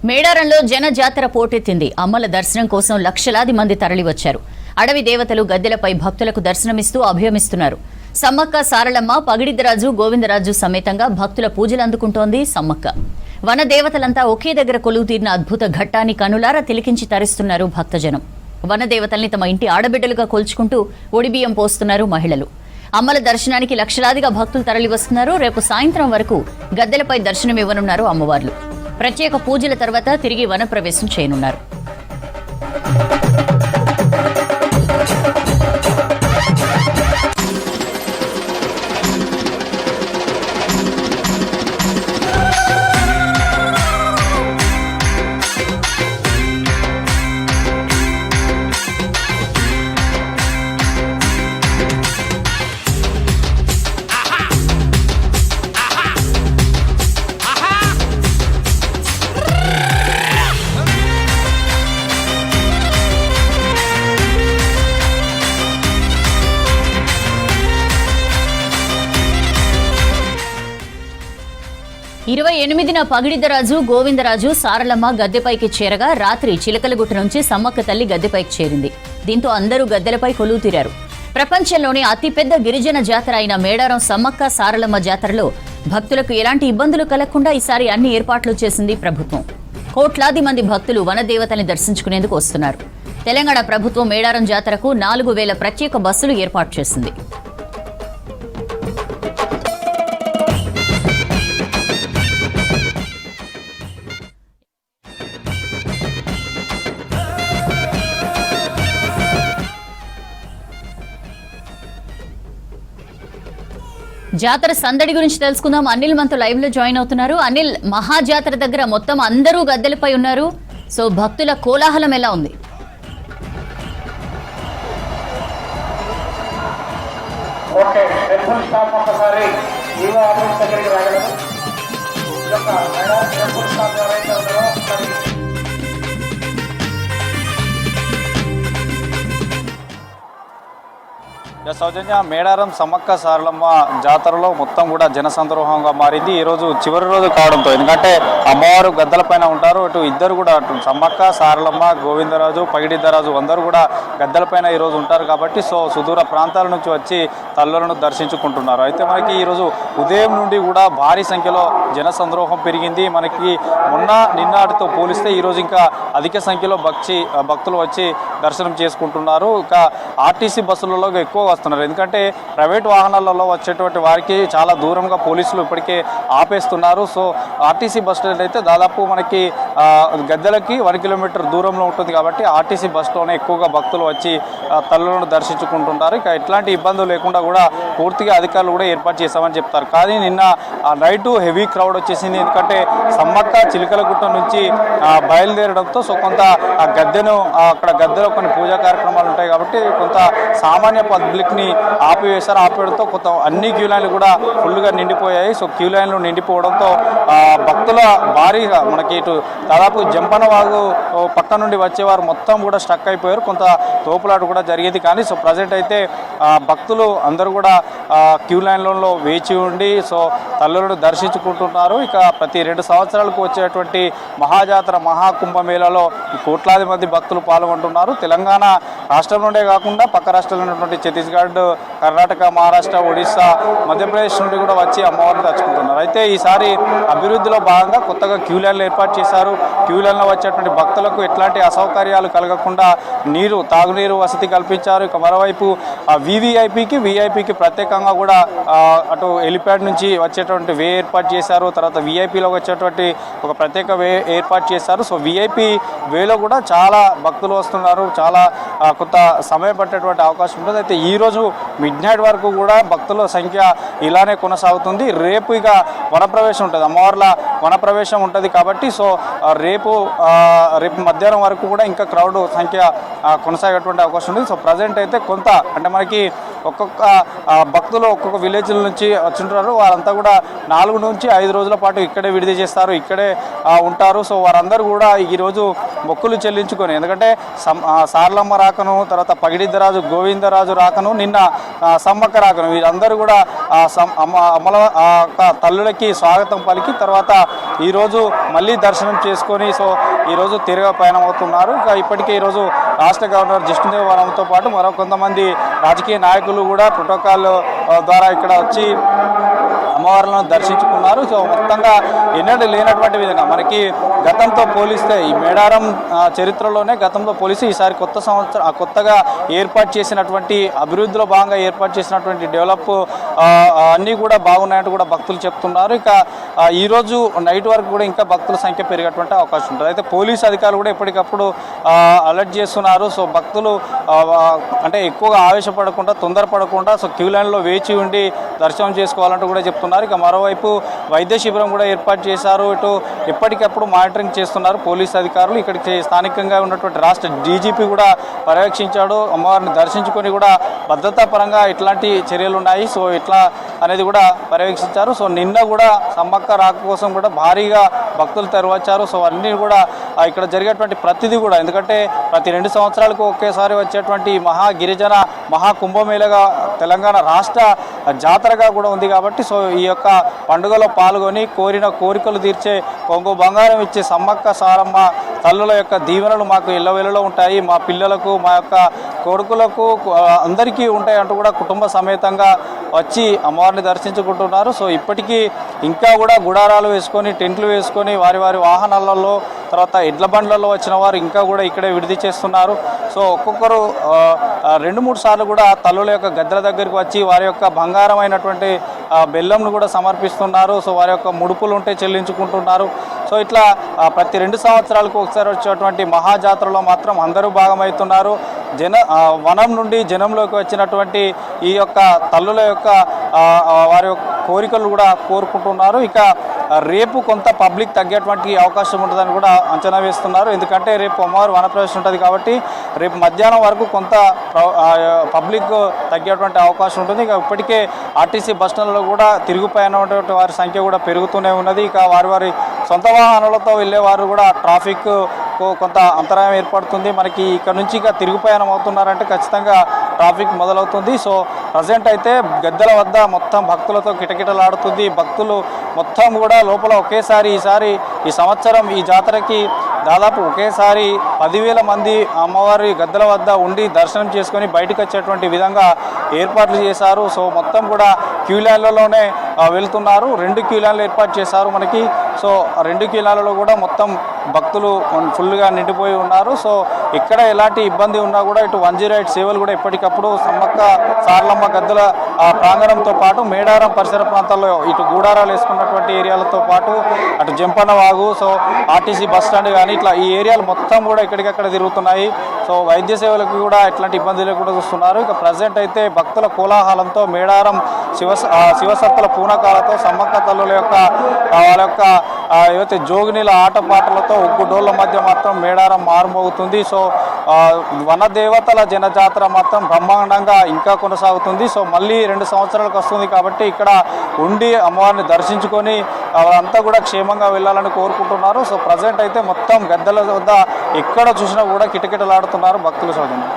మేడారంలో జన జాతర పోటెత్తింది. అమ్మల దర్శనం కోసం లక్షలాది మంది తరలివచ్చారు. అడవి దేవతలు గద్దెలపై భక్తులకు దర్శనమిస్తూ అభయమిస్తున్నారు. సమ్మక్క సారలమ్మ, పగిడిద్దరాజు, గోవిందరాజు సమేతంగా భక్తుల పూజలు అందుకుంటోంది సమ్మక్క. వన దేవతలంతా ఒకే దగ్గర కొలువు తీరిన అద్భుత ఘట్టాన్ని కనులారా తిలకించి తరిస్తున్నారు భక్తజనం. వన దేవతల్ని తమ ఇంటి ఆడబిడ్డలుగా కొల్చుకుంటూ ఒడిబియ్యం పోస్తున్నారు మహిళలు. అమ్మల దర్శనానికి లక్షలాదిగా భక్తులు తరలివస్తున్నారు. రేపు సాయంత్రం వరకు గద్దెలపై దర్శనమివ్వనున్నారు అమ్మవార్లు. ప్రత్యేక పూజల తర్వాత తిరిగి వనప్రవేశం చేయనున్నారు. ఇరవై 28న పగిడిద్దరాజు, గోవిందరాజు, సారలమ్మ గద్దెపైకి చేరగా రాత్రి చిలకలగుట్ట నుంచి సమ్మక్క తల్లి గద్దెపైకి చేరింది. దీంతో అందరూ గద్దెలపై కొలువు తీరారు. ప్రపంచంలోనే అతిపెద్ద గిరిజన జాతర అయిన మేడారం సమ్మక్క సారలమ్మ జాతరలో భక్తులకు ఎలాంటి ఇబ్బందులు కలగకుండా ఈసారి అన్ని ఏర్పాట్లు చేసింది ప్రభుత్వం. కోట్లాది మంది భక్తులు వనదేవతల్ని దర్శించుకునేందుకు వస్తున్నారు. తెలంగాణ ప్రభుత్వం మేడారం జాతరకు 4000 ప్రత్యేక బస్సులు ఏర్పాటు చేసింది. జాతర సందడి గురించి తెలుసుకుందాం. అనిల్ మనతో లైవ్ లో జాయిన్ అవుతున్నారు. అనిల్, మహాజాతర దగ్గర మొత్తం అందరూ గద్దెలపై ఉన్నారు. సో భక్తుల కోలాహలం ఎలా ఉంది? సౌజన్య, మేడారం సమ్మక్క సారలమ్మ జాతరలో మొత్తం కూడా జనసంద్రోహంగా మారింది. ఈరోజు చివరి రోజు కావడంతో, ఎందుకంటే అమ్మవారు గద్దెలపైన ఉంటారు. ఇటు ఇద్దరు కూడా, అటు సమ్మక్క సారలమ్మ, గోవిందరాజు, పగిడిద్దరాజు అందరూ కూడా గద్దెలపైన ఈరోజు ఉంటారు కాబట్టి సో సుదూర ప్రాంతాల నుంచి వచ్చి తల్లులను దర్శించుకుంటున్నారు. అయితే మనకి ఈరోజు ఉదయం నుండి కూడా భారీ సంఖ్యలో జనసంద్రోహం పెరిగింది. మనకి నిన్నటితో పోలిస్తే ఈరోజు ఇంకా అధిక సంఖ్యలో భక్తులు వచ్చి దర్శనం చేసుకుంటున్నారు. ఇంకా ఆర్టీసీ బస్సులలో ఎక్కువ వస్తున్నారు. ఎందుకంటే ప్రైవేట్ వాహనాలలో వచ్చేటువంటి వారికి చాలా దూరంగా పోలీసులు ఇప్పటికే ఆపేస్తున్నారు. సో ఆర్టీసీ బస్ స్టాండ్ అయితే దాదాపు మనకి గద్దెలకి 1 కిలోమీటర్ దూరంలో ఉంటుంది కాబట్టి ఆర్టీసీ బస్సులోనే ఎక్కువగా భక్తులు వచ్చి తల్లులను దర్శించుకుంటుంటారు. ఇక ఎట్లాంటి ఇబ్బందులు లేకుండా కూడా పూర్తిగా అధికారులు కూడా ఏర్పాటు చేశామని చెప్తారు. కానీ నిన్న నైటు హెవీ క్రౌడ్ వచ్చేసింది. ఎందుకంటే సమ్మక్క చిలకలగుట్ట నుంచి బయలుదేరడంతో సో కొంత గద్దెను అక్కడ గద్దెలో కొన్ని పూజా కార్యక్రమాలు ఉంటాయి కాబట్టి కొంత సామాన్య పబ్లిక్ని ఆపివేశారు. ఆపేయడంతో కొంత అన్ని క్యూ లైన్లు కూడా ఫుల్గా నిండిపోయాయి. సో క్యూ లైన్లు నిండిపోవడంతో భక్తుల భారీగా మనకి ఇటు దాదాపు జంపనవాగు పక్క నుండి వచ్చేవారు మొత్తం కూడా స్టక్ అయిపోయారు. కొంత తోపులాట కూడా జరిగేది. కానీ సో ప్రజెంట్ అయితే భక్తులు అందరూ కూడా క్యూ లైన్లలో వేచి ఉండి సో తల్లులను దర్శించుకుంటున్నారు. ఇక ప్రతి 2 సంవత్సరాలకు వచ్చేటువంటి మహాజాతర మహాకుంభమేళలో కోట్లాది మంది భక్తులు పాల్గొంటున్నారు. తెలంగాణ రాష్ట్రం నుండే కాకుండా పక్క రాష్ట్రాల్లో ఉన్నటువంటి ఛత్తీస్గఢ్, కర్ణాటక, మహారాష్ట్ర, ఒడిశా, మధ్యప్రదేశ్ నుండి కూడా వచ్చి అమ్మవారిని తెచ్చుకుంటున్నారు. అయితే ఈసారి అభివృద్ధిలో భాగంగా కొత్తగా క్యూ లైన్లు ఏర్పాటు చేశారు. క్యూ లైన్లో వచ్చేటువంటి భక్తులకు ఎట్లాంటి అసౌకర్యాలు కలగకుండా తాగునీరు వసతి కల్పించారు. ఇక మరోవైపు వీఐపీకి ప్రత్యేకంగా కూడా అటు హెలిప్యాడ్ నుంచి వచ్చేటువంటి వే ఏర్పాటు చేశారు. తర్వాత వీఐపీలో వచ్చేటువంటి ఒక ప్రత్యేక వే ఏర్పాటు చేశారు. సో వీఐపీ వేలో కూడా చాలా భక్తులు వస్తున్నారు. చాలా కొంత సమయం పట్టేటువంటి అవకాశం ఉంటుంది. అయితే ఈరోజు మిడ్నైట్ వరకు కూడా భక్తుల సంఖ్య ఇలానే కొనసాగుతుంది. రేపు ఇక వనప్రవేశం ఉంటుంది, అమ్మవార్ల వనప్రవేశం ఉంటుంది కాబట్టి సో రేపు మధ్యాహ్నం వరకు కూడా ఇంకా క్రౌడ్ సంఖ్య కొనసాగేటువంటి అవకాశం ఉంది. సో ప్రజెంట్ అయితే కొంత అంటే మనకి ఒక్కొక్క భక్తులు ఒక్కొక్క విలేజ్ నుంచి వచ్చింటారు. వారంతా కూడా 4 నుంచి 5 రోజుల పాటు ఇక్కడే విడిది చేస్తారు, ఇక్కడే ఉంటారు. సో వారందరూ కూడా ఈరోజు మొక్కులు చెల్లించుకొని, ఎందుకంటే సారలమ్మ రాకను, తర్వాత పగిడిద్దరాజు గోవిందరాజు రాకను, నిన్న సమ్మక్క రాకను, వీరందరూ కూడా అమల తల్లులకి స్వాగతం పలికి తర్వాత ఈరోజు మళ్ళీ దర్శనం చేసుకొని సో ఈరోజు తిరగ పయనం అవుతున్నారు. ఇప్పటికే ఈరోజు రాష్ట్ర గవర్నర్ జిష్ణుదేవ్ వర్మతో పాటు మరో కొంతమంది రాజకీయ నాయకులు కూడా ప్రోటోకాల్ ద్వారా ఇక్కడ వచ్చి అమ్మవార్లను దర్శించుకున్నారు. సో మొత్తంగా ఎన్నడూ లేనటువంటి విధంగా మనకి గతంతో పోలిస్తే ఈ మేడారం చరిత్రలోనే గతంలో పోలిసి ఈసారి కొత్తగా ఏర్పాటు చేసినటువంటి అభివృద్ధిలో భాగంగా ఏర్పాటు చేసినటువంటి డెవలప్ అన్నీ కూడా బాగున్నాయంటూ కూడా భక్తులు చెప్తున్నారు. ఇక ఈరోజు నైట్ వరకు కూడా ఇంకా భక్తుల సంఖ్య పెరిగేటువంటి అవకాశం ఉంటుంది. అయితే పోలీసు అధికారులు కూడా ఎప్పటికప్పుడు అలర్ట్ చేస్తున్నారు. సో భక్తులు అంటే ఎక్కువగా ఆవేశపడకుండా తొందరపడకుండా సో క్యూ లైన్లో వేచి ఉండి దర్శనం చేసుకోవాలంటూ కూడా చెప్తున్నారు. ఇక మరోవైపు వైద్య శిబిరం కూడా ఏర్పాటు చేశారు. ఇటు ఎప్పటికప్పుడు మానిటరింగ్ చేస్తున్నారు పోలీసు అధికారులు. ఇక్కడికి స్థానికంగా ఉన్నటువంటి రాష్ట్ర డీజీపీ కూడా పర్యవేక్షించాడు. అమ్మవారిని దర్శించుకొని కూడా భద్రతా పరంగా ఇట్లాంటి చర్యలు ఉన్నాయి, సో ఇట్లా అనేది కూడా పర్యవేక్షించారు. సో నిన్న కూడా సమ్మక్క రాక కోసం కూడా భారీగా భక్తులు తరలివచ్చారు. సో అన్నీ కూడా ఇక్కడ జరిగేటువంటి ప్రతిదీ కూడా, ఎందుకంటే ప్రతి 2 సంవత్సరాలకు ఒకేసారి వచ్చేటువంటి మహా గిరిజన మహా కుంభమేళగా తెలంగాణ రాష్ట్ర జాతరగా కూడా ఉంది కాబట్టి సో ఈ యొక్క పండుగలో పాల్గొని కోరిన కోరికలు తీర్చే కొంగు బంగారం ఇచ్చే సమ్మక్క సారమ్మ తల్లుల యొక్క దీవెనలు మాకు ఎల్లవేళలో ఉంటాయి, మా పిల్లలకు మా యొక్క కొడుకులకు అందరికీ ఉంటాయి అంటూ కూడా కుటుంబ సమేతంగా వచ్చి అమ్మవారిని దర్శించుకుంటున్నారు. సో ఇప్పటికీ ఇంకా కూడా గుడారాలు వేసుకొని టెంట్లు వేసుకొని వారి వాహనాలలో తర్వాత ఎడ్ల బండ్లలో వచ్చిన వారు ఇంకా కూడా ఇక్కడే విడిది చేస్తున్నారు. సో ఒక్కొక్కరు 2-3 సార్లు కూడా తల్లుల యొక్క గద్దెల దగ్గరికి వచ్చి వారి యొక్క బంగారమైనటువంటి బెల్లంను కూడా సమర్పిస్తున్నారు. సో వారి యొక్క ముడుపులు ఉంటే చెల్లించుకుంటున్నారు. సో ఇట్లా ప్రతి 2 సంవత్సరాలకు ఒకసారి వచ్చేటువంటి మహాజాతరలో మాత్రం అందరూ భాగమవుతున్నారు. వనం నుండి జనంలోకి వచ్చినటువంటి ఈ యొక్క తల్లుల యొక్క వారి యొక్క కోరికలు కూడా కోరుకుంటున్నారు. ఇక రేపు కొంత పబ్లిక్ తగ్గేటువంటి అవకాశం ఉంటుందని కూడా అంచనా వేస్తున్నారు. ఎందుకంటే రేపు అమ్మవారు వనప్రవేశం ఉంటుంది కాబట్టి రేపు మధ్యాహ్నం వరకు కొంత పబ్లిక్ తగ్గేటువంటి అవకాశం ఉంటుంది. ఇక ఇప్పటికే ఆర్టీసీ బస్ స్టాండ్లలో కూడా తిరుగుపోయినటువంటి వారి సంఖ్య కూడా పెరుగుతూనే ఉన్నది. ఇక వారి సొంత వాహనాలతో వెళ్ళేవారు కూడా ట్రాఫిక్ కొంత అంతరాయం ఏర్పడుతుంది. మనకి ఇక్కడ నుంచి ఇక తిరుగుపయనం అవుతున్నారంటే ఖచ్చితంగా ట్రాఫిక్ మొదలవుతుంది. సో ప్రజెంట్ అయితే గద్దెల వద్ద మొత్తం భక్తులతో కిటకిటలాడుతుంది. భక్తులు మొత్తం కూడా లోపల ఒకేసారి ఈ సంవత్సరం ఈ జాతరకి దాదాపు ఒకేసారి 10,000 మంది అమ్మవారి గద్దెల వద్ద ఉండి దర్శనం చేసుకొని బయటకు వచ్చేటువంటి విధంగా ఏర్పాట్లు చేశారు. సో మొత్తం కూడా క్యూ లైన్లలోనే వెళ్తున్నారు. 2 క్యూ లైన్లు ఏర్పాటు చేశారు మనకి. సో 2 క్యూ లైన్లలో కూడా మొత్తం భక్తులు ఫుల్గా నిండిపోయి ఉన్నారు. సో ఎక్కడ ఎలాంటి ఇబ్బంది ఉన్నా కూడా ఇటు 108 సేవలు కూడా ఎప్పటికప్పుడు సమ్మక్క సారలమ్మ గద్దెల ప్రాంగణంతో పాటు మేడారం పరిసర ప్రాంతాల్లో ఇటు గూడారాలు వేసుకున్నటువంటి ఏరియాలతో పాటు అటు జంపన్న వాగు, సో ఆర్టీసీ బస్ స్టాండ్ కానీ ఇట్లా ఈ ఏరియాలు మొత్తం కూడా ఎక్కడికక్కడ తిరుగుతున్నాయి. సో వైద్య సేవలకు కూడా ఎట్లాంటి ఇబ్బంది లేకుండా చూస్తున్నారు. ఇక ప్రజెంట్ అయితే భక్తుల కోలాహలంతో మేడారం శివసత్తుల పూనకాలతో సమ్మక్క తల్లుల యొక్క వాళ్ళ యొక్క ఏవైతే జోగినీల ఆటపాటలతో ఉగ్గు డోళ్ల మధ్య మాత్రం మేడారం మారుమోగుతుంది. సో వనదేవతల జనజాతర మాత్రం బ్రహ్మాండంగా ఇంకా కొనసాగుతుంది. సో మళ్ళీ 2 సంవత్సరాలకు వస్తుంది కాబట్టి ఇక్కడ ఉండి అమ్మవారిని దర్శించుకొని అంతా కూడా క్షేమంగా వెళ్ళాలని కోరుకుంటున్నారు. సో ప్రజెంట్ అయితే మొత్తం గద్దెల వద్ద ఎక్కడ చూసినా కూడా కిటకిటలాడుతున్నారు భక్తుల సౌజన్యం.